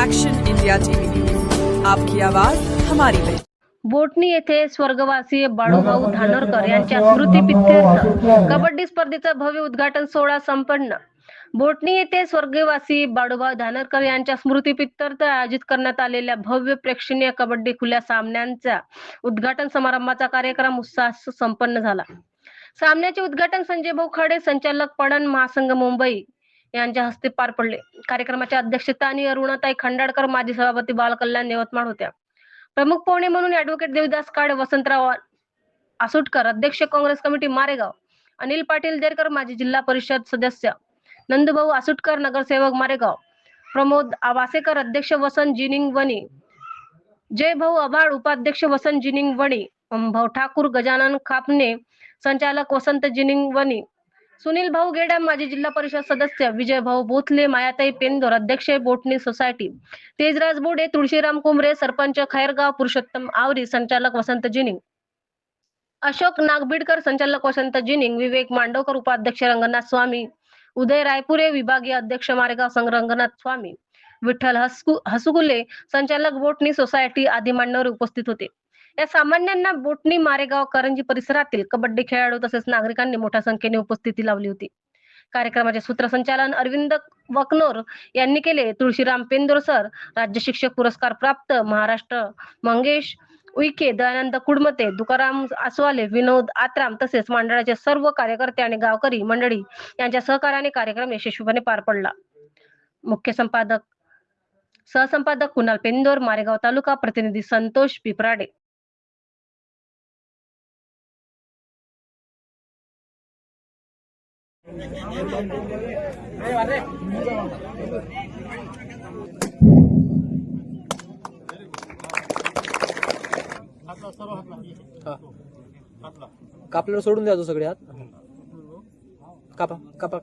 Action India TV news, आपकी आवाज हमारी पहचान। बोटणी येथे स्वर्गवासी बाळूभाऊ धानोरकर यांच्या स्मृतीप्रित्यर्थ कबड्डी स्पर्धेचा भव्य उद्घाटन सोहळा संपन्न। बोटणी येथे स्वर्गवासी बाळूभाऊ धानोरकर यांच्या स्मृतीप्रित्यर्थ आयोजित करण्यात आलेल्या भव्य प्रेक्षणीय कबड्डी खुल्या सामन्यांचा उद्घाटन समारंभाचा कार्यक्रम उत्साहात संपन्न झाला। सामन्याचे उद्घाटन संजय भाऊ खाडे, संचालक पणन महासंघ मुंबई यांच्या हस्ते पार पडले। कार्यक्रमाच्या अध्यक्षस्थानी अरुणाताई खंडाळकर, माजी सभापती बालकल्याण यवतमाळ होत्या। प्रमुख पाहुणे म्हणून ॲडव्होकेट देविदास काळे, वसंतराव आसुटकर, अध्यक्ष काँग्रेस कमिटी मारेगाव, अनिल पाटील देरकर, माजी जिल्हा परिषद सदस्य, नंदूभाऊ आसुटकर, नगरसेवक मारेगाव, प्रमोद वासेकर, अध्यक्ष वसंत जिनिंग वणी, जयभाऊ आभाळ, उपाध्यक्ष वसंत जिनिंग वणी, भाऊ ठाकूर, गजानन खापणे, संचालक वसंत जिनिंग वणी, सुनील भाऊ गेडाम, माजी जिल्हा परिषद सदस्य, विजय भाऊ बोथले, मायाताई पेंदोर, अध्यक्ष बोटणी सोसायटी, तेजराज बोडे, तुळशीराम कुंभरे, सरपंच खैरगाव, पुरुषोत्तम आवरी, संचालक वसंत जिनिंग, अशोक नागबीडकर, संचालक वसंत जिनिंग, विवेक मांडवकर, उपाध्यक्ष रंगनाथ स्वामी, उदय रायपुरे, विभागीय अध्यक्ष मारेगाव संघ रंगनाथ स्वामी, विठ्ठल हसुगुले, संचालक बोटणी सोसायटी आदी मान्यवर उपस्थित होते। या सामान्यांना बोटणी, मारेगाव, करंजी परिसरातील कबड्डी खेळाडू तसेच नागरिकांनी मोठ्या संख्येने उपस्थिती लावली होती। कार्यक्रमाचे सूत्रसंचालन अरविंद वकनोर यांनी केले। तुळशीराम पेंदोर सर, राज्य शिक्षक पुरस्कार प्राप्त, महाराष्ट्र मंगेश उईके, दयानंद कुडमते, तुकाराम आसवाले, विनोद आत्राम तसेच मंडळाचे सर्व कार्यकर्ते आणि गावकरी मंडळी यांच्या सहकार्याने कार्यक्रम यशस्वीपणे पार पडला। मुख्य संपादक सहसंपादक कुणाल पेंदोर, मारेगाव तालुका, प्रतिनिधी संतोष पिपराडे। कापल्याला सोडून द्यायचो सगळे हात कापा कापा।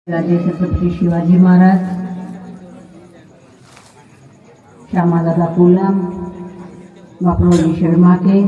छत्रपती शिवाजी महाराज, श्यामादादा कोलम, बापरोजी शेडमाके,